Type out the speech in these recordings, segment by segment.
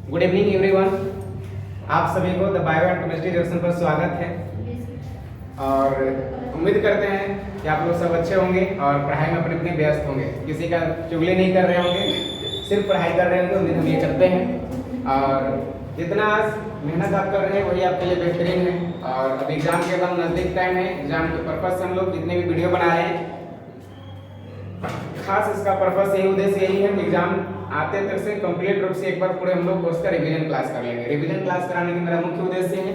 Good evening everyone. आप सभी को the bio and chemistry section पर स्वागत है और उम्मीद करते हैं कि आप लोग सब अच्छे होंगे और पढ़ाई में अपने अपने व्यस्त होंगे, किसी का चुगली नहीं कर रहे होंगे, सिर्फ पढ़ाई कर रहे होंगे। उम्मीद हम ये करते हैं और जितना आज मेहनत आप कर रहे हैं वही आपके लिए बेहतरीन है। और अब एग्जाम के एकदम नज़दीक टाइम है। एग्जाम के पर्पज़ से हम लोग जितने भी वीडियो बना रहे हैं, खास इसका पर्पस यही उद्देश्य यही है कि एग्जाम आते तक से कंप्लीट रूप से एक बार पूरे हम लोग कोर्स का रिवीजन क्लास कर लेंगे। रिवीजन क्लास कराने का मेरा मुख्य उद्देश्य है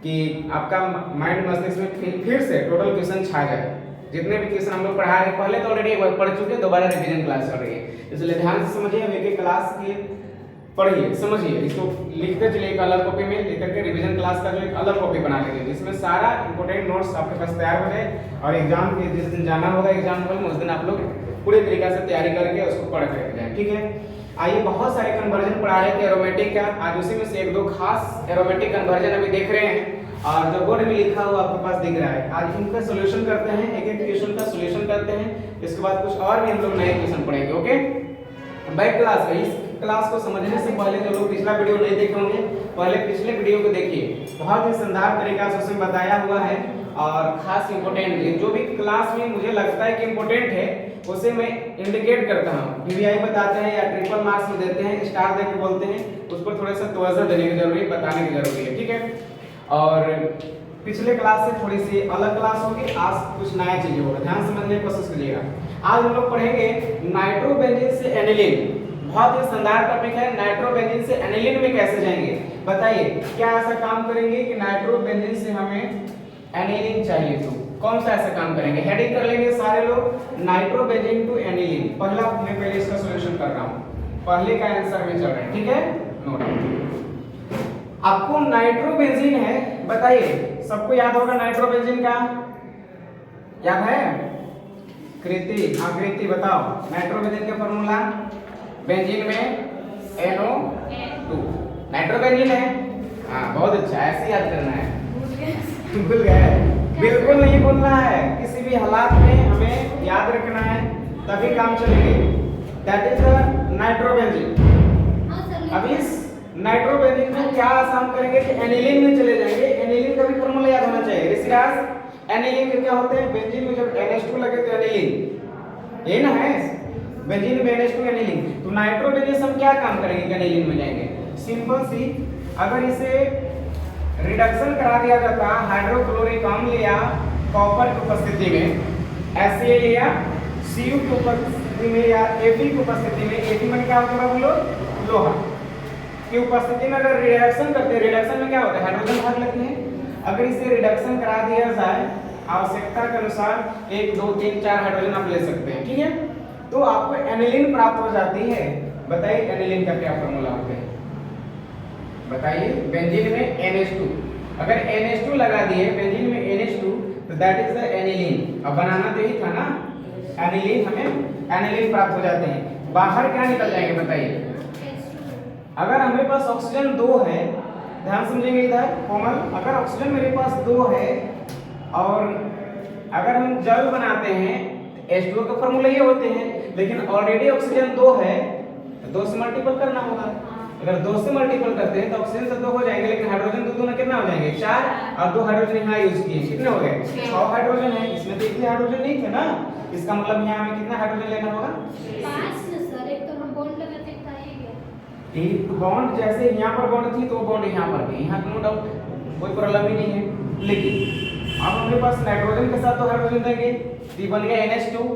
कि आपका माइंड मस्तिष्क में फिर से टोटल क्वेश्चन छा जाए। जितने भी क्वेश्चन हम लोग पढ़ा रहे हैं, पहले तो ऑलरेडी एक बार पढ़ चुके, दोबारा रिवीजन क्लास कर रही है। इसलिए ध्यान से समझिए, अब एक क्लास की पढ़िए, समझिए, इसको लिखते चलिए एक अलग कॉपी में लेकर के रिवीजन क्लास का जो एक अलग कॉपी बना लीजिए, जिसमें सारा इंपॉर्टेंट नोट्स आपके पास तैयार हो जाए और एग्जाम के जिस दिन जाना होगा एग्जाम हॉल में उस दिन आप लोग पूरे तरीके से तैयारी करके उसको पढ़ कर जाए। ठीक है। आइए, बहुत सारे कन्वर्जन पढ़ा रहे थे एरोमेटिक का, आज उसी में से एक दो खास एरोमेटिक कन्वर्जन अभी देख रहे हैं और जो बोर्ड में लिखा हुआ आपके पास दिख रहा है। आज इनका सॉल्यूशन करते हैं, एक एक क्वेश्चन का सॉल्यूशन करते हैं। इसके बाद कुछ और भी हम लोग नए क्वेश्चन पढ़ेंगे। ओके, बैक क्लास में इस क्लास को समझने से पहले जो लोग पिछला वीडियो नहीं देखे होंगे, पहले पिछले वीडियो को देखिए। बहुत ही शानदार तरीका से उसमें बताया हुआ है और खास इंपॉर्टेंट जो भी क्लास में मुझे लगता है कि इंपॉर्टेंट है उसे मैं इंडिकेट करता हूँ। पीवीआई बताते हैं या ट्रिपल मार्क्स में देते हैं, स्टार दे के बोलते हैं, उस पर थोड़ा सा तवज्जो देने की जरूरी है, बताने की जरूरी है। ठीक है। और पिछले क्लास से थोड़ी सी अलग क्लास होगी, आज कुछ नया चीजें होगा, ध्यान समझने की कोशिश करिएगा। आज हम लोग पढ़ेंगे नाइट्रोबेंजीन से एनिलीन। बहुत ही शानदार टॉपिक है, नाइट्रोबेंजीन से एनिलीन में कैसे जाएंगे। बताइए, क्या ऐसा काम करेंगे कि नाइट्रोबेंजीन से हमें एनिलीन चाहिए, तो कौन सा ऐसा काम करेंगे। हेडिंग कर लेंगे सारे लोग, नाइट्रोबेंजीन टू एनिलीन। पहला मैं पहले इसका सॉल्यूशन कर रहा हूं, पहले का आंसर में चल रहा है। ठीक है, नोट आपको नाइट्रोबेंजीन है, बताइए सबको याद होगा नाइट्रोबेंजीन का, याद है? कृति, हाँ कृति बताओ, नाइट्रोबेंजीन का फार्मूला बेंजीन में NO2 नाइट्रोबेंजीन है। हाँ बहुत अच्छा, ऐसे याद करना है। भूल गए? बिल्कुल नहीं भूलना है, किसी भी हालात में हमें याद रखना है तभी काम चलेंगे। That is the nitrobenzene. अब इस नाइट्रोबेंजीन को क्या आसान करेंगे कि एनिलीन में चले जाएंगे। एनिलीन का भी फॉर्मूला याद होना चाहिए। ऋषिराज, एनिलीन के क्या होते हैं? बेंजीन में जब NH2 लगे तो एनिलीन, ये ना है, बेंजीन में NH2 एनिलीन। तो नाइट्रोबेंजीन हम क्या काम करेंगे कि एनिलीन में जाएंगे? सिंपल सी, अगर इसे रिडक्शन करा दिया जाता हाइड्रोक्लोरिक अम्ल या कॉपर की उपस्थिति में, HCl या Cu की उपस्थिति में या Fe की उपस्थिति में, Fe में क्या होता है बोलो? लोहा की उपस्थिति में अगर रिडक्शन करते हैं, रिडक्शन में क्या होता है? हाइड्रोजन भाग लेते हैं। अगर इसे रिडक्शन करा दिया जाए आवश्यकता के अनुसार 1 2 3 4 हाइड्रोजन आप ले सकते हैं। ठीक है, तो आपको एनिलीन प्राप्त हो जाती है। बताइए एनिलीन का क्या फॉर्मूला होता है? बताइए, बेंजीन में NH2, अगर NH2 लगा दिए बेंजीन में NH2 तो दैट इज द एनिलीन। अब बनाना तो यही था ना, एनिलीन, हमें एनिलीन प्राप्त हो जाते हैं। बाहर क्या निकल जाएंगे बताइए? अगर हमारे पास ऑक्सीजन 2 है, ध्यान समझेंगे इधर कोमल, अगर ऑक्सीजन मेरे पास 2 है और अगर हम जल बनाते हैं H2O के फॉर्मूला ये होते हैं, लेकिन ऑलरेडी ऑक्सीजन 2 है तो 2 से मल्टीपल करना होगा। अगर 2 से मल्टीपल करते हैं तो ऑक्सीजन से 2 हो जाएंगे, लेकिन हाइड्रोजन तो दोनों कितना हो जाएंगे? 4, और 2 हाइड्रोजन यहाँ यूज किए, कितने हो गए? 6 हाइड्रोजन है। इसमें तो इतने हाइड्रोजन नहीं थे ना, इसका मतलब यहाँ हमें कितना हाइड्रोजन लेना होगा? 5 सर। एक तो हम बॉन्ड लगाते था, ये क्या? एक बॉन्ड, जैसे यहाँ पर बॉन्ड थी तो बॉन्ड यहाँ पर भी, यहाँ नो डाउट, कोई प्रॉब्लम ही नहीं है। लेकिन अब हमारे पास नाइट्रोजन के साथ 2 हाइड्रोजन देंगे, तो बन गया NH2।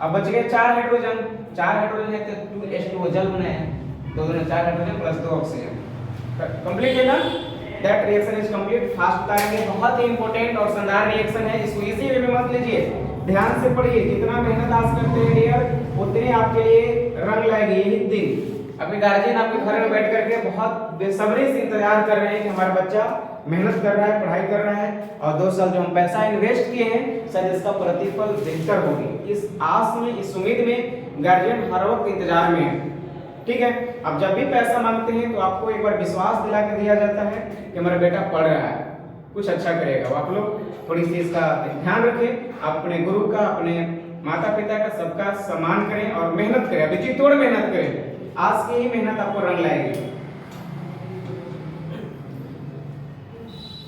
अब बच गए 4 हाइड्रोजन, 4 हाइड्रोजन है तो 2H2O जल बना है, 2 2 4 हाइड्रोजन प्लस 2 ऑक्सीजन। कंप्लीट है ना? That reaction is complete. Fast बताएंगे, बहुत ही इंपॉर्टेंट और शानदार रिएक्शन है, इसको इजी वे में मत लीजिए, ध्यान से पढ़िए। जितना मेहनत आज करते हैं डियर, उतने आपके लिए रंग लाएगी यही दिन। अभी गार्जियन आपके घर में बैठ करके बहुत बेसब्री से इंतजार कर रहे हैं कि हमारा बच्चा मेहनत कर रहा है, पढ़ाई कर रहा है और 2 साल जो हम पैसा इन्वेस्ट किए हैं शायद इसका प्रतिफल बेहतर होगी। इस आस में, इस उम्मीद में गार्जियन हर वक्त इंतजार में है। ठीक है, अब जब भी पैसा मांगते हैं तो आपको एक बार विश्वास दिला के दिया जाता है कि हमारा बेटा पढ़ रहा है, कुछ अच्छा करेगा। आप लोग थोड़ी सी इसका ध्यान रखें, अपने गुरु का, अपने माता पिता का, सबका सम्मान करें और मेहनत करें, अभी जी तोड़ मेहनत करें। आज की ही मेहनत आपको रंग लाएगी।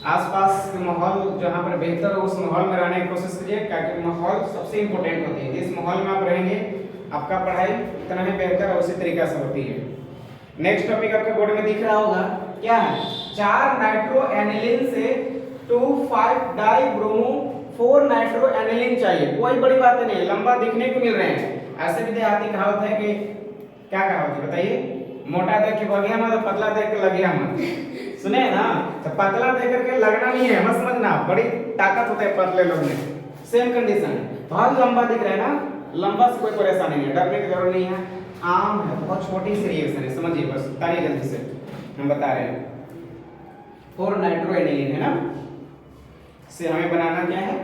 आसपास के माहौल जहाँ पर बेहतर हो उस माहौल में रहने की कोशिश कीजिए, क्योंकि माहौल सबसे इम्पोर्टेंट होती है। जिस माहौल में आप रहेंगे आपका पढ़ाई इतना ही बेहतर और उसी तरीके से होती है। नेक्स्ट टॉपिक आपके बोर्ड में दिख रहा होगा, क्या है? 4 नाइट्रो एनिलीन से 2,5 डाई ब्रोमो 4 नाइट्रो एनिलीन चाहिए। कोई बड़ी बात नहीं, लंबा दिखने को मिल रहे हैं। ऐसे भी देहाती कहावत है कि क्या कहावत है बताइए? मोटा देख के बगिया मत, पतला देख के लगिया मत। सुने ना? तो पतला देख करके लगना नहीं है, मत समझना, बड़ी ताकत होता है पतले लोग में। सेम कंडीशन, बहुत लंबा दिख रहा है ना, लंबा से कोई परेशानी नहीं है, डरने की जरूरत नहीं है। आम है, बहुत छोटी सी रिएक्शन है, समझिए बस, बताइए जल्दी से, हम बता रहे हैं। 4 नाइट्रो एनिलीन है ना, से हमें बनाना क्या है?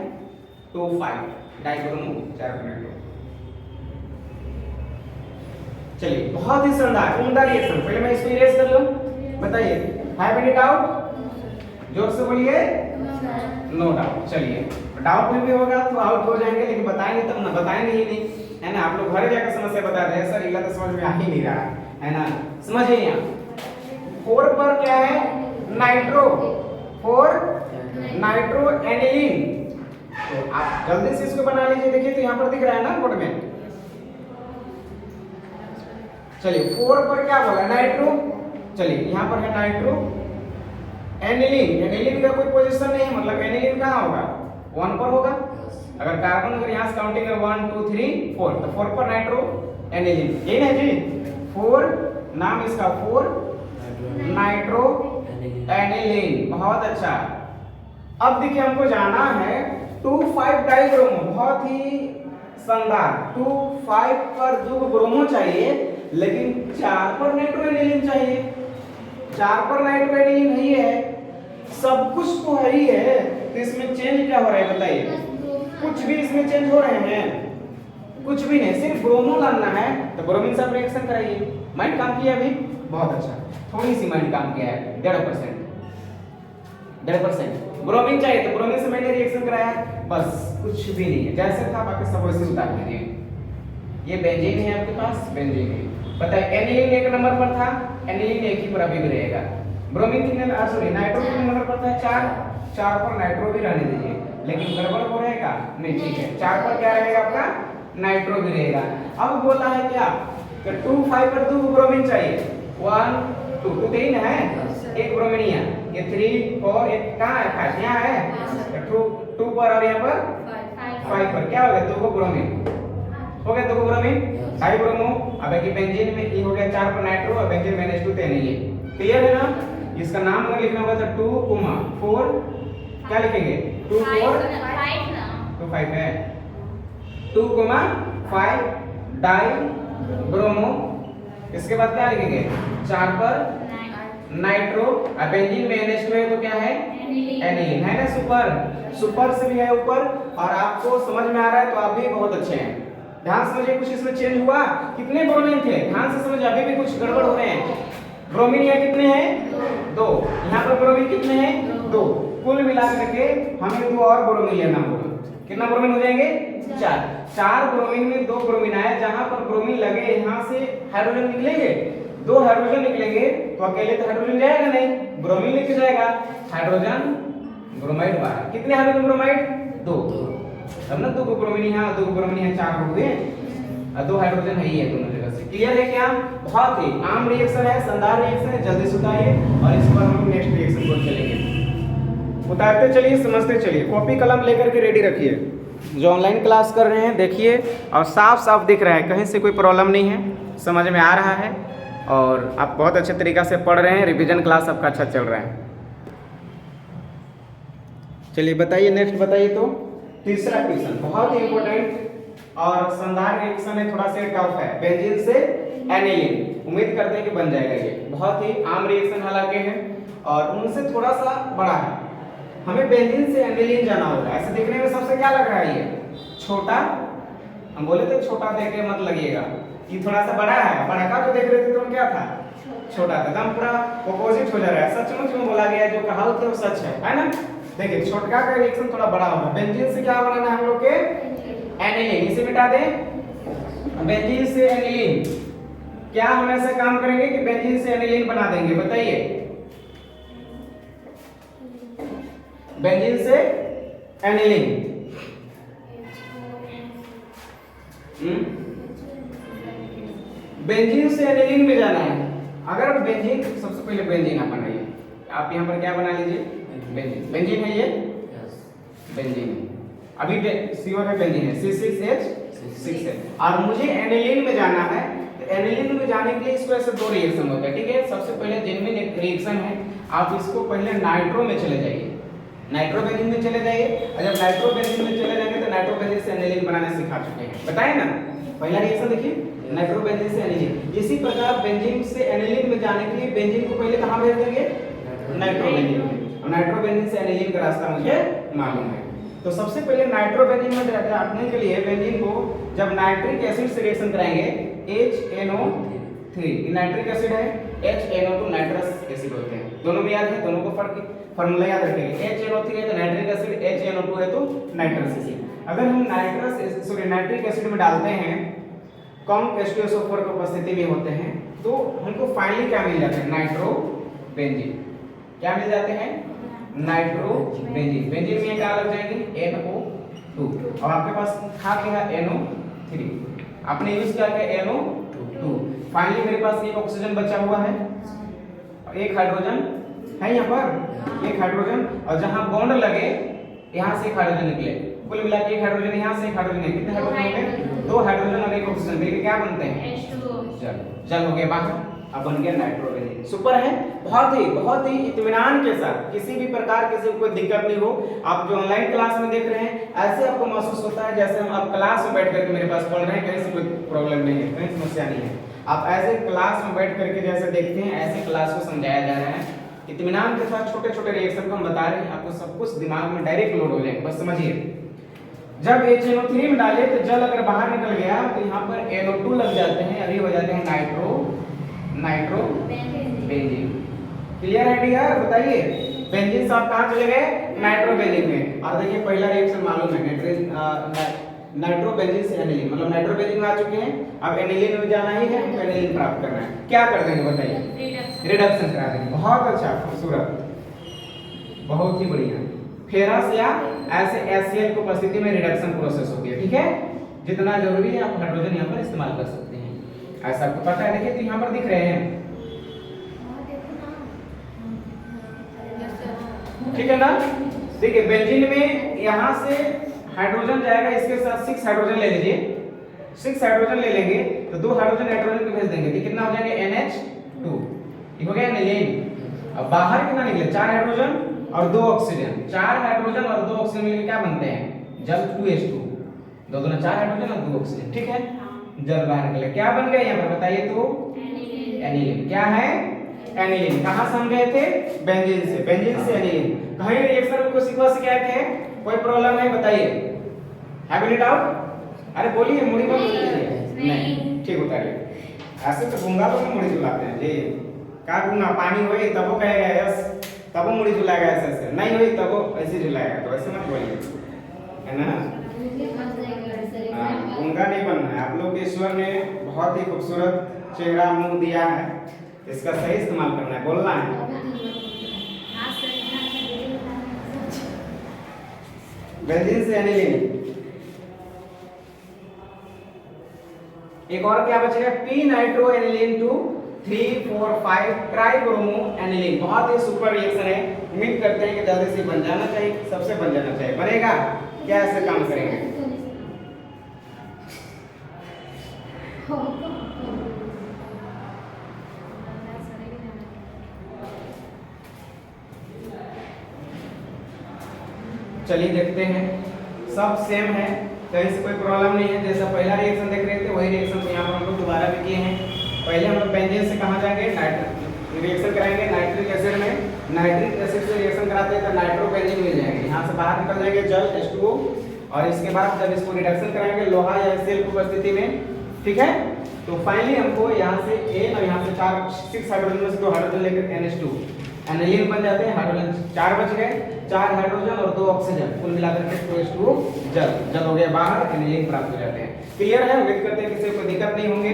2,5 डाइब्रोमो 4 नाइट्रो। चलिए, बहुत ही शानदार उम्दा रिएक्शन। पहले मैं इसको इरेज कर लूं, बताइए, हैव एनी डाउट? जोर से बोलिए। No doubt. चलिए, डाउट में भी होगा तो आउट हो जाएंगे, लेकिन बताएंगे तब ना, बताएंगे ही नहीं, है ना? आप लोग घर जाकर समस्या बता रहे हैं, सर इला तो समझ में आ ही नहीं रहा है ना? समझिए, यहाँ 4 पर क्या है? Nitro, 4 nitro aniline. तो आप जल्दी से इसको बना लीजिए। देखिए तो यहाँ पर दिख रहा है ना बोर्ड में। चलिए, 4 पर क्या बोला? नाइट्रो। चलिए, यहाँ पर है नाइट्रो एनिलीन। एनिलीन का कोई पोजीशन नहीं है, मतलब एनिलीन कहाँ होगा? 1 पर होगा। अगर कार्बन अगर यहाँ से काउंटिंग है 1 2 3 4, तो 4 पर नाइट्रो एनिलीन, यही ना जी? 4 नाम इसका 4 नाइट्रो एनिलीन। बहुत अच्छा। अब देखिए, हमको जाना है 2,5 डाइब्रोमो। बहुत ही शानदार, 2,5 पर 2 ब्रोमो चाहिए, लेकिन 4 पर नाइट्रो एनिलीन चाहिए। 4 पर नाइट्रो एनिलीन नहीं है, सब कुछ तो है ही है, तो इसमें चेंज क्या हो रहा है बताइए? कुछ भी इसमें चेंज हो रहे हैं? कुछ भी नहीं, सिर्फ ब्रोमो लाना है, तो ब्रोमीन से रिएक्शन कराइए। माइंड काम किया अभी? बहुत अच्छा, थोड़ी सी माइंड काम किया है, 1.5%। ब्रोमीन चाहिए तो ब्रोमीन से मैंने रिएक्शन कराया, बस, कुछ भी नहीं है, जैसे था बाकी सब वैसे उतार दीजिए। ये बेंजीन है आपके पास, बेंजीन है। पता है एनिलीन 1 नंबर पर था, एनिलीन 1 ही पर अभी भी रहेगा। ब्रोमीन कितने, सॉरी नाइट्रो कितने नंबर पर था? 4 पर नाइट्रो भी रहने दीजिए, लेकिन गड़बड़ हो रहेगा नहीं, ठीक है। 4 पर क्या रहेगा आपका? नाइट्रो भी रहेगा। अब बोला है क्या कि 2,5 पर 2 ब्रोमीन चाहिए। 1 2 2 3 है, एक ब्रोमीन यहाँ, ये 3 4 एक कहाँ है? 5 यहाँ है। 2 पर और यहाँ पर 5 पर क्या हो गया? 2 ब्रोमीन हो गया, 2 ब्रोमीन 5 ब्रोमो। अब एक बेंजीन में ये हो गया 4 पर नाइट्रो और बेंजीन में NH2 तो नहीं है। क्लियर है ना? इसका नाम अगर लिखना होगा तो 2, 4 क्या लिखेंगे? 2 4 2 5 है, 2, 5 डाई ब्रोमो। इसके बाद क्या लिखेंगे? 4 पर नाइट्रो, और बेंजीन में NH2 है तो क्या है? एनिलीन है ना? सुपर से भी है ऊपर, और आपको समझ में आ रहा है तो आप भी बहुत अच्छे हैं। ध्यान समझिए, कुछ इसमें चेंज हुआ? कितने ब्रोमीन थे? ध्यान से समझिए, अभी भी कुछ गड़बड़ हो रहे हैं। ब्रोमीन यहाँ कितने हैं? 2। यहाँ पर ब्रोमीन कितने हैं? 2। कुल मिलाकर के हमें 2 और ब्रोमीन लेना होगा। कितना ब्रोमीन हो जाएंगे? 4 ब्रोमीन में 2 ब्रोमीन आए, जहां पर ब्रोमीन लगे यहाँ से हाइड्रोजन निकलेंगे, 2 हाइड्रोजन निकलेंगे, तो अकेले तो हाइड्रोजन जाएगा नहीं, ब्रोमीन लेके जाएगा। Hydrogen bromide 12। कितने हाइड्रोजन ब्रोमाइड? 2। तब ना 2 ब्रोमीन यहाँ, 2 ब्रोमीन यहाँ, 4 हो गए, और 2 हाइड्रोजन है ही है दोनों जगह से। क्लियर है क्या? बहुत ही आम रिएक्शन है, शानदार रिएक्शन है, जल्दी से उतारिए और इसके बाद हम नेक्स्ट रिएक्शन को चलेंगे। उतारते चलिए, समझते चलिए, कॉपी कलम लेकर के रेडी रखिए। जो ऑनलाइन क्लास कर रहे हैं देखिए, और साफ साफ दिख रहा है, कहीं से कोई प्रॉब्लम नहीं है, समझ में आ रहा है, और आप बहुत अच्छे तरीक़ा से पढ़ रहे हैं, रिवीजन क्लास आपका अच्छा चल रहा है। चलिए बताइए, नेक्स्ट बताइए। तो तीसरा क्वेश्चन बहुत ही इंपॉर्टेंट और शानदार रिएक्शन है, थोड़ा सा टफ है। बेंजीन से एनिलीन, उम्मीद करते हैं कि बन जाएगा। ये बहुत ही आम रिएक्शन हालांकि है, और उनसे थोड़ा सा बड़ा है। हमें बेंजीन से एनिलीन जाना होगा। ऐसे देखने में सबसे क्या लग रहा है? ये छोटा, हम बोले थे छोटा देख के मत लगिएगा, ये थोड़ा सा बड़ा है। बड़ा का जो देख रहे थे तो क्या था? छोटा था। एकदम पूरा ऑपोजिट हो जा रहा है। सचमुच में बोला गया, जो कहावत है वो सच है ना? देखिए, छोटका का रिएक्शन थोड़ा बड़ा होगा। बेंजीन से क्या बनाना है हम लोग के? एनिलीन। इसे मिटा दें, बेंजीन से एनिलीन। क्या हम ऐसा काम करेंगे कि बेंजीन से एनिलीन बना देंगे? बताइए। बेंजीन से एनिलीन। बेंजीन से एनिलीन में जाना है। अगर बेंजीन, सबसे पहले बेंजीन आप बनाइए। आप यहाँ पर क्या बना लीजिए, बेंजीन। बेंजीन है ये, बेंजीन है। अभी CO है, बेंजीन है, C6H6 है। और मुझे एनिलीन में जाना है। तो एनिलीन में जाने के लिए इसको ऐसे दो रिएक्शन होते हैं, ठीक है। सबसे पहले जेन्युइन एक रिएक्शन है, आप इसको पहले नाइट्रो में चले जाइए, नाइट्रोबेंजीन में चले जाइए। और जब नाइट्रोबेंजीन में चले जाएंगे तो नाइट्रोबेंजीन से एनिलीन बनाना सिखा चुके हैं, बताए ना। पहला रिएक्शन देखिए, नाइट्रोबेंजीन से एनिलीन। इसी प्रकार बेंजीन से एनिलीन में जाने के लिए बेंजीन को पहले कहां भेज देंगे, नाइट्रोबेंजीन में। और नाइट्रोबेंजीन से एनिलीन का रास्ता मुझे मालूम है। तो सबसे पहले नाइट्रोबेंजीन में जाने के लिए बेंजीन को जब नाइट्रिक एसिड से रिएक्शन कराएंगे, HNO3, ये नाइट्रिक एसिड है, HNO2 नाइट्रस एसिड होते हैं। दोनों में याद है, दोनों को फर्क फार्मूला याद रखेंगे। HNO3 है तो नाइट्रिक एसिड, HNO2 है तो नाइट्रस एसिड। अगर हम नाइट्रिक एसिड में डालते हैं, कम H2SO4 की उपस्थिति में होते हैं, तो हमको फाइनली क्या मिल जाता है, नाइट्रोबेंजीन। क्या मिल जाते हैं, नाइट्रोबेंजीन। बेंजीन में क्या लग जाएंगे, NO2। और आपके पास था क्या, NO3। आपने यूज किया क्या, NO2। फाइनली मेरे पास एक ऑक्सीजन बचा हुआ है, एक हाइड्रोजन है यहाँ पर, एक हाइड्रोजन। और जहां बॉन्ड लगे यहाँ से एक हाइड्रोजन निकले, कुल मिला के एक हाइड्रोजन यहाँ से, एक हाइड्रोजन है। कितने हाइड्रोजन हो गए, दो हाइड्रोजन और एक ऑक्सीजन मिलकर क्या बनते हैं, जल हो गया बाहर। अब बन गया नाइट्रोबेंजीन। सुपर है, बहुत ही इत्मीनान के साथ, किसी भी प्रकार किसी को कोई दिक्कत नहीं हो। आप जो ऑनलाइन क्लास में देख रहे हैं, ऐसे आपको महसूस होता है जैसे हम आप क्लास में बैठ करके मेरे पास पढ़ रहे हैं, कहीं से कोई प्रॉब्लम नहीं है, कहीं समस्या नहीं है। आप ऐसे क्लास में बैठ करके जैसे देखते हैं, ऐसे क्लास को समझाया जा रहा है इत्मीनान के साथ। छोटे छोटे रिएक्शन को हम बता रहे हैं, आपको सब कुछ दिमाग में डायरेक्ट लोड हो जाएगा, बस समझिए। जब HNO3 में डाले तो जल अगर बाहर निकल गया तो यहाँ पर NO2 लग जाते हैं, अभी हो जाते हैं नाइट्रोबेंजीन। क्लियर है डियर, बताइए। बेंजीन से आप कहाँ चले गए, नाइट्रोबेंजीन में। और देखिए पहला रिएक्शन मालूम है, नाइट्रोबेंजीन से एनिलीन, मतलब नाइट्रोबेंजीन में आ चुके हैं। अब एनिलीन में जाना ही है, हमको एनिलीन प्राप्त करना है। क्या कर देंगे बताइए, रिडक्शन करा देंगे। बहुत अच्छा, खूबसूरत, बहुत ही बढ़िया। फेरस या ऐसे HCl की उपस्थिति में रिडक्शन प्रोसेस होती है, ठीक है। जितना जरूरी है आप हाइड्रोजन यहाँ पर इस्तेमाल कर सकते हैं, ऐसा आपको पता है। देखिए तो यहाँ पर दिख रहे हैं, ठीक है ना। देखिए बेंजीन में यहाँ से हाइड्रोजन जाएगा, इसके साथ 6 हाइड्रोजन ले लीजिए, 6 हाइड्रोजन ले लेंगे तो 2 हाइड्रोजन नाइट्रोजन को भेज देंगे, तो कितना हो जाएगा, NH2। ये हो गया एनिलीन। अब बाहर कितना निकले, 4 हाइड्रोजन और 2 ऑक्सीजन। 4 हाइड्रोजन और 2 ऑक्सीजन मिलकर क्या बनते हैं, जल, 2H2। 2 दूना 4 हाइड्रोजन और 2 ऑक्सीजन, ठीक है। जल बाहर निकले, क्या बन गया यहाँ पर बताइए तो, एनिलीन। क्या है, एनिलीन। कहाँ से हम गए थे, बेंजीन से, बेंजीन से एनिलीन। कहीं रिएक्शन में कुछ सीक्वेंस क्या थे, कोई प्रॉब्लम है बताइए, हैव एनी डाउट। अरे बोलिए, मुड़ी मत लीजिए, नहीं ठीक होता है। ऐसे तो गूंगा लोग मुड़ी झुलाते हैं जी, का गूंगा पानी होई तब वो कहेगा यस, तब वो मुड़ी झुलाएगा, ऐसे ऐसे नहीं हुई तब वो ऐसे झुलाएगा, तो ऐसे मत बोलिए, है ना। गूंगा नहीं बनना है। आप लोग के ईश्वर ने बहुत ही खूबसूरत चेहरा मुंह दिया है, इसका सही इस्तेमाल करना है, बोलना है। बेंजीन से एनिलीन। एक और क्या बचेगा, p nitroaniline to 3,4,5 tribromoaniline. बहुत ही सुपर रिएक्शन है, उम्मीद करते हैं कि जल्दी से बन जाना चाहिए, सबसे बन जाना चाहिए। बनेगा क्या, ऐसे काम करेंगे। चलिए देखते हैं, सब सेम है, कहीं से कोई प्रॉब्लम नहीं है। जैसा पहला रिएक्शन देख रहे थे वही रिएक्शन को यहाँ पर हम लोग दोबारा भी किए हैं। पहले हम लोग बेंजीन से कहाँ जाएंगे, रिएक्शन कराएंगे नाइट्रिक एसिड में। नाइट्रिक एसिड से रिएक्शन कराते हैं तो नाइट्रोबेंजीन मिल जाएंगे, यहाँ से बाहर निकल जाएंगे जल, H2O। और इसके बाद जब इसको रिडक्शन कराएंगे लोहा या HCl की उपस्थिति में, ठीक है, तो फाइनली हमको यहाँ से N और यहाँ से 6 हाइड्रोजन में से 2 हाइड्रोजन लेकर NH2 एनिलीन बन जाते हैं। हाइड्रोजन 4 बच गए, 4 हाइड्रोजन और 2 ऑक्सीजन, कुल मिलाकर के 2H2O जल, जल हो गया बाहर, एनिलीन प्राप्त हो जाते हैं। क्लियर है, उम्मीद करते हैं किसी को दिक्कत नहीं होंगे।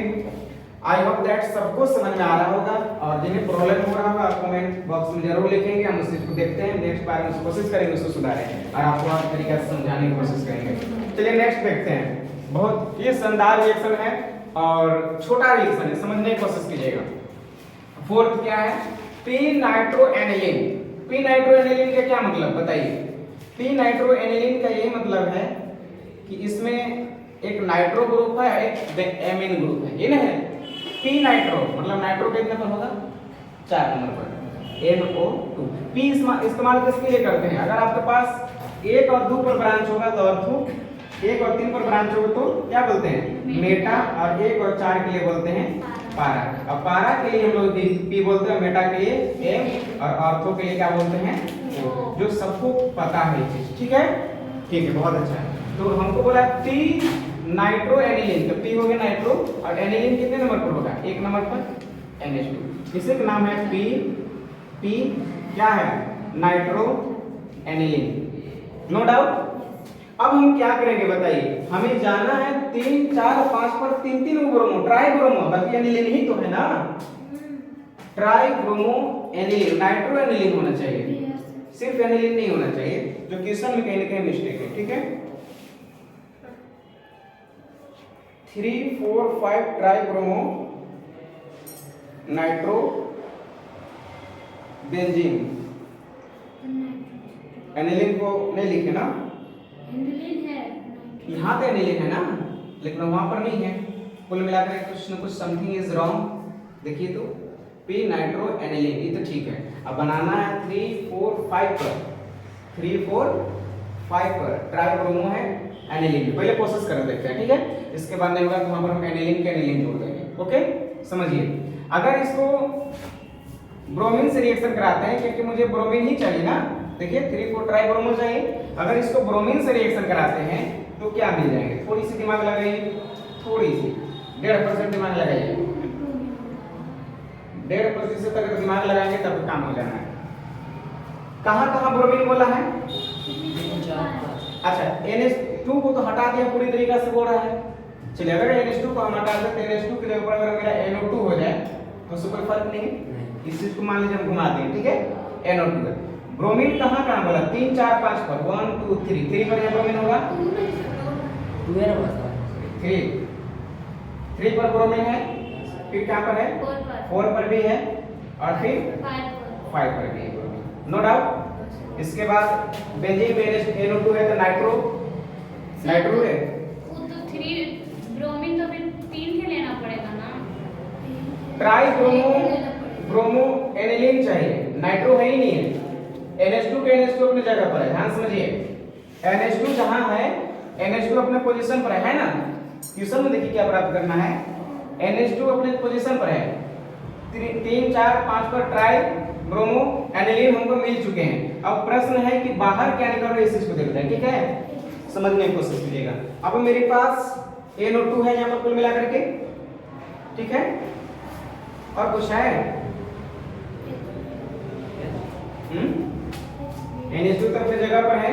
आई होप दैट सबको समझ में आ रहा होगा। और जिन्हें प्रॉब्लम हो रहा होगा आप कमेंट बॉक्स में जरूर लिखेंगे, हम उस चीज को देखते हैं, नेक्स्ट बार में कोशिश करेंगे उसको सुधारें और आपको हर तरीके से समझाने की कोशिश करेंगे। चलिए नेक्स्ट देखते हैं। बहुत ये शानदार रिएक्शन है और छोटा रिएक्शन है, समझने की कोशिश कीजिएगा। फोर्थ क्या है? P nitro aniline. P nitro aniline का क्या मतलब बताइए? पी नाइट्रो एनिलीन का यही मतलब है कि इसमें एक नाइट्रो ग्रुप है, एक एमीन ग्रुप है, ये ना है। पी नाइट्रो मतलब नाइट्रो कितने पर होगा? 4 नंबर पर, NO2। पी इस्तेमाल किसके लिए करते हैं? अगर आपके पास 1 और 2 पर ब्रांच होगा तो ऑर्थो, 1 और 3 पर ब्रांच होगा तो क्या बोलते हैं? मेटा, और 1 और 4 के लिए बोलते हैं पारा। अब पारा के लिए हम लोग पी बोलते हैं, मेटा के लिए एम, और ऑर्थो के लिए क्या बोलते हैं? O। जो सबको पता है ये चीज, ठीक है? ठीक है, बहुत अच्छा है। तो हमको बोला पी नाइट्रो एनिलीन, तो पी हो गया नाइट्रो, और एनिलीन कितने नंबर पर होगा? 1 नंबर पर NH2। इसी का नाम है पी क्या है? Nitroaniline, no doubt. अब हम क्या करेंगे बताइए? हमें जाना है 3, 4, 5 पर 3 ब्रोमो, ट्राई ब्रोमो, बाकी एनिलीन ही तो है ना। Try bromo aniline, nitro aniline होना चाहिए, सिर्फ एनिलीन नहीं होना चाहिए, जो क्वेश्चन में कहीं ना कहीं मिस्टेक है, ठीक है? 3, 4, 5 try bromo nitro benzene. Aniline को नहीं लिखे ना, एनिलीन है, यहाँ पे एनिलीन है ना, लेकिन वहां पर नहीं है। कुल मिलाकर कुछ न कुछ समथिंग इज रॉन्ग। देखिए तो पी नाइट्रो एनिलीन, ये तो ठीक है। अब बनाना है 3, 4, 5 पर, 3, 4, 5 पर ट्राई ब्रोमो है एनिलीन। पहले प्रोसेस कर देखते हैं, ठीक है? इसके बाद नहीं होगा तो वहां पर हम एनिलीन के एनिलीन जोड़ देंगे, ओके? समझिए, अगर इसको ब्रोमीन से रिएक्शन कराते हैं, क्योंकि मुझे ब्रोमीन ही चाहिए ना। देखिए 3, 4 ट्राई ब्रोमो चाहिए, अगर इसको ब्रोमीन से रिएक्शन कराते हैं तो क्या मिल जाएंगे? थोड़ी सी दिमाग लगाइए, थोड़ी सी 1.5% दिमाग लगाइए। 1.5% अगर दिमाग लगाएंगे तब काम हो जाना है। कहाँ ब्रोमीन बोला है? अच्छा, NH2 को तो हटा दिया पूरी तरीके से बोल रहा है। चलिए अगर NH2 को हम हटा दें तो NH2 के जगह पर अगर मेरा NO2 हो जाए तो उससे कोई फर्क नहीं है। इस चीज को मान लीजिए हम घुमा देंगे, ठीक है? NO2 है। ब्रोमीन कहाँ बोला? 3, 4, 5 पर, 1, 2, 3, 3 पर यहाँ ब्रोमीन होगा, 3 पर ब्रोमीन है, फिर कहाँ पर है? 4 पर भी है, और फिर 5 पर भी है ब्रोमीन, नो डाउट। इसके बाद बेंजीन में NO2 है तो नाइट्रो है। वो तो 3 ब्रोमीन तो फिर 3 के लेना पड़ेगा ना। ट्राई ब्रोमो एनिलीन चाहिए, नाइट्रो है ही नहीं है। NH2 के NH2 अपनी जगह पर है, ध्यान समझिए। NH2 जहां है, NH2 अपने पोजीशन पर है ना। क्वेश्चन में देखिए क्या प्राप्त करना है? NH2 अपने पोजीशन पर है, 3, 4, 5 पर ट्राई ब्रोमो एनिलीन हमको मिल चुके हैं। अब प्रश्न है कि बाहर क्या निकल रहा है, इस चीज को देखते हैं, ठीक है? समझने की कोशिश कीजिएगा। अब मेरे पास NO2 है यहाँ पर कुल मिलाकर के, ठीक है? और कुछ है? NH2 तो अपनी जगह पर है,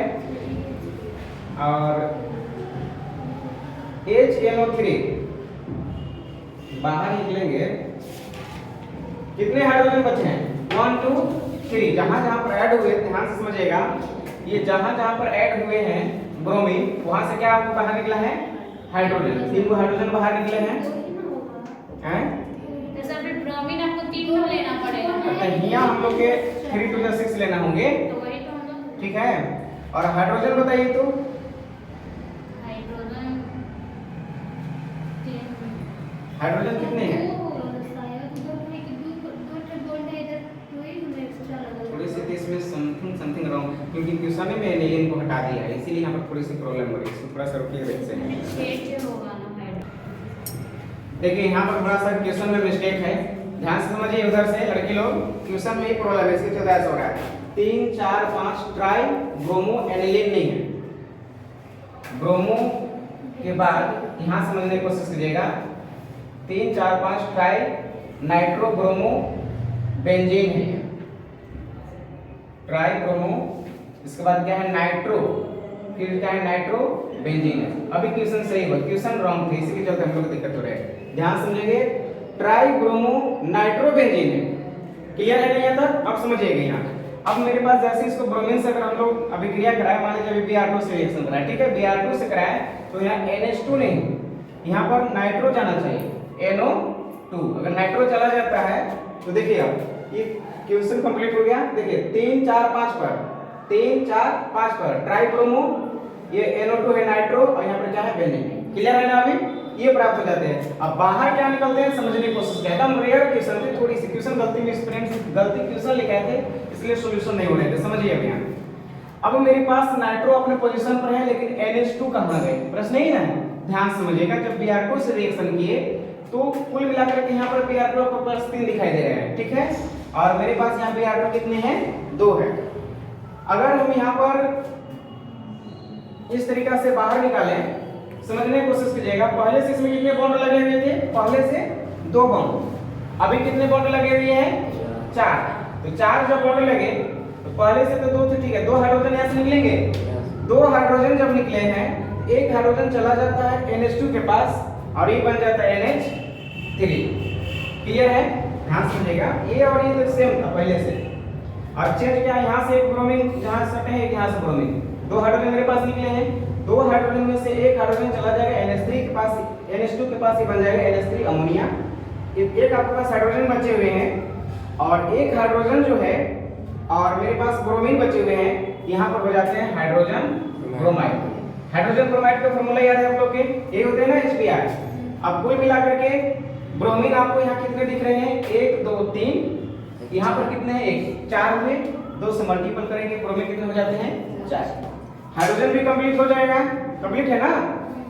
और HNO3 बाहर निकलेंगे, कितने हाइड्रोजन बचे हैं? 1, 2, 3। जहां पर ऐड हुए, ध्यान से समझिएगा, ये जहां पर ऐड हुए हैं ब्रोमीन, वहां से क्या बाहर निकला है? हाइड्रोजन। 3 हाइड्रोजन बाहर निकले हैं, तो सर फिर ब्रोमीन आपको 3 को लेना पड़ेगा ना। तो यहाँ हम लोग के 3 to the 6 लेना होंगे, तो वही तो हम लोग, ठीक है? और हाइड्रोजन बताइए तो, हाइड्रोजन कितने हैं? थोड़ी सी इसमें समथिंग रॉन्ग, क्योंकि क्वेश्चन में एनिलीन को हटा दिया है, इसीलिए यहाँ पर थोड़ी सी प्रॉब्लम हो रही है। इसको थोड़ा सा रुकिए देखते हैं। देखिए यहाँ पर थोड़ा सा क्वेश्चन में मिस्टेक है, ध्यान से समझिए। उधर से लड़की लोग, क्वेश्चन में एक प्रॉब्लम है, इसके चलते ऐसा हो रहा है। 3, 4, 5 ट्राई ब्रोमो एनिलीन नहीं है। ब्रोमो के बाद यहाँ समझने की कोशिश कीजिएगा, 3, 4, 5 ट्राई नाइट्रो ब्रोमो बेंजीन है, ट्राई ब्रोमो, इसके बाद क्या है? नाइट्रो, फिर क्या है? नाइट्रो बेंजीन है। अभी क्वेश्चन सही हुआ, क्वेश्चन रॉन्ग थे, इसी के चलते हम लोग को दिक्कत हो रहा है। ध्यान समझेंगे, ट्राई ब्रोमो नाइट्रो बेंजीन है। क्लियर है नहीं यहाँ तक? अब समझिएगा यहाँ। अब मेरे पास जैसे इसको ब्रोमीन से अगर हम लोग अभिक्रिया कराए, मान लीजिए अभी Br2 से रिएक्शन कराए, ठीक है, Br2 से कराए तो यहाँ NH2 नहीं, यहाँ पर नाइट्रो जाना चाहिए, NO2। अगर नाइट्रो चला जाता है तो देखिए अब ये क्वेश्चन कंप्लीट हो गया। देखिए 3 4 5 पर 3 4 5 पर ट्राइब्रोमो, ये NO2 है नाइट्रो, और यहाँ पर क्या है बेंजीन। क्लियर है ना? अभी ये प्राप्त हो जाते हैं। अब बाहर क्या निकलते हैं समझने की कोशिश करें। एकदम रेयर क्वेश्चन थे, थोड़ी सी क्वेश्चन गलती में स्टूडेंट्स गलती क्वेश्चन लिखे थे, इसलिए सॉल्यूशन नहीं हो रहे थे, समझिए अब यहाँ। अब मेरे पास नाइट्रो अपने पोजीशन पर है, लेकिन NH2 कहां गए? प्रश्न ही ना है, ध्यान समझिएगा। जब Br2 से रिएक्शन किए तो कुल मिलाकर के यहाँ पर Br2 आपको प्लस 3 दिखाई दे रहे हैं, ठीक है, और मेरे पास यहाँ Br2 कितने हैं? 2 है। अगर हम यहाँ पर इस तरीका से बाहर निकालें, समझने की कोशिश कीजिएगा। पहले से इसमें कितने बॉन्ड लगे हुए थे? पहले से 2 बॉन्ड। अभी कितने बॉन्ड लगे हुए हैं? 4। तो 4 जब बॉन्ड लगे तो पहले से तो 2 थे, ठीक है, 2 हाइड्रोजन यहाँ से निकलेंगे। 2 हाइड्रोजन जब निकले हैं, एक हाइड्रोजन चला जाता है NH2 के पास और ये बन जाता है NH3। क्लियर है? ध्यान समझिएगा, ये और ये तो सेम था पहले से। और चेंज क्या, यहाँ से एक ब्रोमीन जहाँ से सटे हैं, यहाँ से ब्रोमीन, 2 हाइड्रोजन मेरे पास निकले हैं। 2 हाइड्रोजन में से एक हाइड्रोजन चला जाएगा NH3 के पास, NH2 के पास, ये बन जाएगा NH3 अमोनिया। एक आपके पास हाइड्रोजन बचे हुए हैं और एक हाइड्रोजन जो है, और मेरे पास ब्रोमीन बचे हुए हैं, यहाँ पर हो जाते हैं हाइड्रोजन ब्रोमाइड। हाइड्रोजन ब्रोमाइड का फॉर्मूला याद है आप लोग के? ये होते हैं ना HBr। अब कुल मिलाकर के ब्रोमीन आपको यहाँ कितने दिख रहे हैं? 1 2 3, यहाँ पर कितने हैं? 1 4 हुए, 2 से मल्टीपल करेंगे, ब्रोमीन कितने हो जाते हैं? 4। हाइड्रोजन भी कंप्लीट हो जाएगा, कंप्लीट है ना?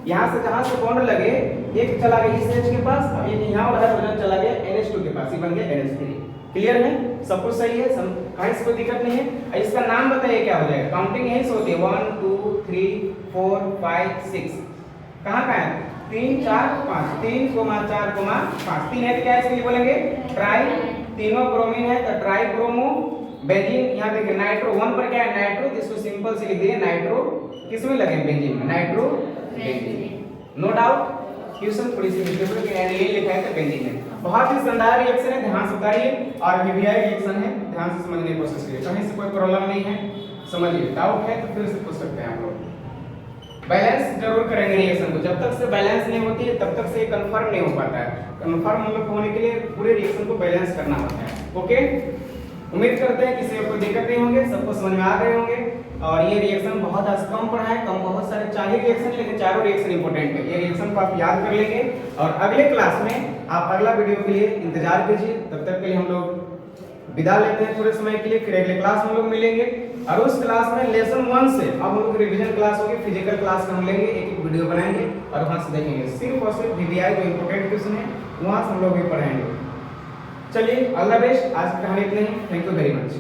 यहाँ से जहाँ से बॉन्ड लगे, एक चला गया इस H के पास और एक यहाँ वाला हाइड्रोजन चला गया NH2 के पास, ये बन गया NH3। क्लियर है? सब कुछ सही है, कहीं से कोई दिक्कत नहीं है। इसका नाम बताइए क्या हो जाएगा? काउंटिंग यहीं से होती है, 1 2 3 4 5 6। कहाँ है? 3 4 5, 3 4 5, 3 है तो क्या है इसके लिए बोलेंगे? ट्राई। तीनों ब्रोमीन है तो ट्राई ब्रोमो बेंजीन। यहाँ देखिए नाइट्रो 1 पर क्या है? नाइट्रो, जिसको सिंपल से लिख दिए नाइट्रो। किसमें लगे? बेंजीन में, nitrobenzene. No doubt, question थोड़ी सी मिस्टेक है कि एनिलीन लिखा है तो बेंजीन है। बहुत ही शानदार रिएक्शन है, ध्यान से उतारिए, और वीवीआई रिएक्शन है, ध्यान से समझने की कोशिश करिए, कहीं से कोई प्रॉब्लम नहीं है, समझिए। डाउट है तो फिर से पूछ सकते हैं आप लोग। बैलेंस जरूर करेंगे रिएक्शन को, जब तक से बैलेंस नहीं होती है तब तक से कंफर्म नहीं हो पाता है। कंफर्म हम लोग को होने के लिए पूरे रिएक्शन को बैलेंस करना होता है। ओके, उम्मीद करते हैं किसी को दिक्कत नहीं होंगे, सबको समझ में आ गए होंगे। और ये रिएक्शन बहुत कम पढ़ा है, कम बहुत सारे चाहिए रिएक्शन, लेकिन चारों रिएक्शन इंपॉर्टेंट है। ये रिएक्शन को आप याद कर लेंगे और अगले क्लास में आप अगला वीडियो के लिए इंतजार कीजिए। तब तक के लिए हम लोग विदा लेते हैं थोड़े समय के लिए, फिर अगले क्लास में हम लोग मिलेंगे। और उस क्लास में लेसन 1 से अब हम लोग रिवीजन क्लास होगी, फिजिकल क्लास में हम लेंगे, एक वीडियो बनाएंगे और वहां से देखेंगे सिर्फ और सिर्फ वीवीआई जो इंपॉर्टेंट क्वेश्चन है वहां से हम लोग भी पढ़ाएंगे। चलिए, ऑल द बेस्ट। आज की कहानी इतनी ही। Thank you very much.